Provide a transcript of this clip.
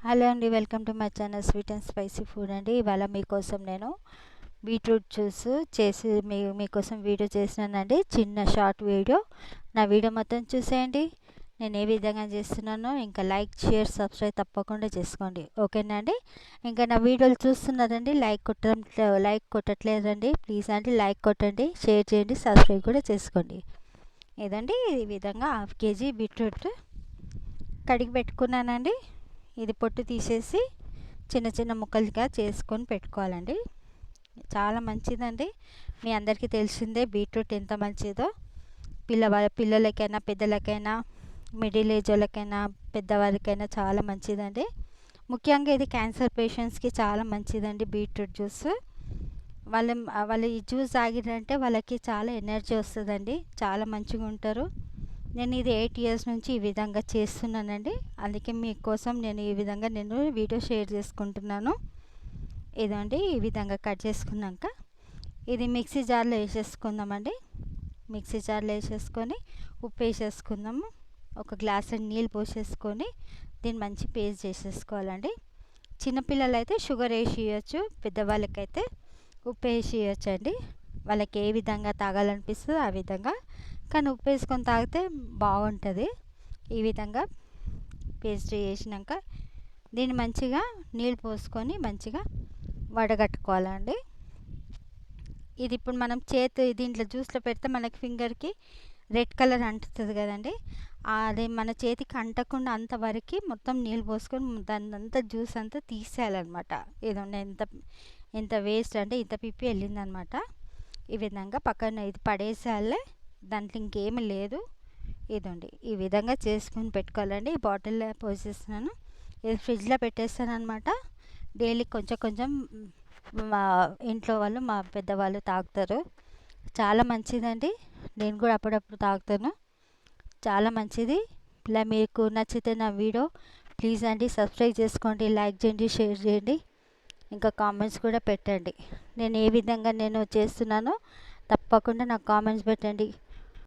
Hello అండి, welcome to my channel sweet and spicy food అండి. ఇవాళ మీకోసం నేను బీట్రూట్ జ్యూస్ చేసి మీకోసం వీడియో చేసినానండి. చిన్న షార్ట్ వీడియో. నా వీడియో మొత్తం చూసేయండి. నేను ఏ విధంగా చేస్తున్నానో ఇంకా లైక్, షేర్, సబ్స్క్రైబ్ తప్పకుండా చేసుకోండి. ఓకేనా అండి? ఇంకా నా వీడియోలు చూస్తున్నారండి, లైక్ కొట్టట్లేదండి. ప్లీజ్ అండి లైక్ కొట్టండి, షేర్ చేయండి, సబ్స్క్రైబ్ కూడా చేసుకోండి. ఇదండి ఈ విధంగా హాఫ్ కేజీ బీట్రూట్ కడిగి పెట్టుకున్నానండి. ఇది పొట్టు తీసేసి చిన్న చిన్న ముక్కలుగా చేసుకొని పెట్టుకోవాలండి. చాలా మంచిదండి. మీ అందరికీ తెలిసిందే బీట్రూట్ ఎంత మంచిదో. పిల్లలకైనా పెద్దలకైనా మిడిల్ ఏజ్ వాళ్ళకైనా పెద్దవారికైనా చాలా మంచిదండి. ముఖ్యంగా ఇది క్యాన్సర్ పేషెంట్స్కి చాలా మంచిదండి బీట్రూట్ జ్యూస్. వాళ్ళు ఈ జ్యూస్ తాగిరంటే వాళ్ళకి చాలా ఎనర్జీ వస్తుందండి, చాలా మంచిగా ఉంటారు. నేను ఇది 8 ఇయర్స్ నుంచి ఈ విధంగా చేస్తున్నానండి. అందుకే మీకోసం నేను ఈ విధంగా వీడియో షేర్ చేసుకుంటున్నాను. ఇదండి ఈ విధంగా కట్ చేసుకున్నాక ఇది మిక్సీ జార్లో వేసేసుకుందామండి. మిక్సీ జార్లో వేసేసుకొని ఉప్పు వేసేసుకుందాము. ఒక గ్లాస్ నీళ్ళు పోసేసుకొని దీన్ని మంచి పేస్ట్ చేసేసుకోవాలండి. చిన్నపిల్లలు అయితే షుగర్ వేసి ఇవ్వచ్చు, పెద్దవాళ్ళకైతే ఉప్పు వేసి ఇవ్వచ్చండి. వాళ్ళకి ఏ విధంగా తాగాలనిపిస్తుందో ఆ విధంగా, కానీ ఉప్పు వేసుకొని తాగితే బాగుంటుంది. ఈ విధంగా పేస్ట్ చేసినాక దీన్ని మంచిగా నీళ్ళు పోసుకొని మంచిగా వడగట్టుకోవాలండి. ఇది ఇప్పుడు మనం దీంట్లో జ్యూస్లో పెడితే మనకి ఫింగర్కి రెడ్ కలర్ అంటుతుంది కదండి. అది మన చేతికి అంటకుండా అంతవరకు మొత్తం నీళ్ళు పోసుకొని దాన్ని అంతా జ్యూస్ అంతా తీసేయాలన్నమాట. ఇదండి ఎంత వేస్ట్ అంటే ఇంత పిప్పి వెళ్ళిందనమాట. ఈ విధంగా పక్కన ఇది పడేసేయాలి, దాంట్లో ఇంకేమీ లేదు. ఇదండి ఈ విధంగా చేసుకొని పెట్టుకోవాలండి. ఈ బాటిల్లో పోసేస్తున్నాను, ఇది ఫ్రిడ్జ్లో పెట్టేస్తాను అనమాట. డైలీ కొంచెం కొంచెం మా ఇంట్లో వాళ్ళు, మా పెద్దవాళ్ళు తాగుతారు. చాలా మంచిదండి. నేను కూడా అప్పుడప్పుడు తాగుతాను. చాలా మంచిది. ఇలా మీకు నచ్చితే నా వీడియో ప్లీజ్ అండి సబ్స్క్రైబ్ చేసుకోండి, లైక్ చేయండి, షేర్ చేయండి, ఇంకా కామెంట్స్ కూడా పెట్టండి. నేను ఏ విధంగా చేస్తున్నానో తప్పకుండా నాకు కామెంట్స్ పెట్టండి.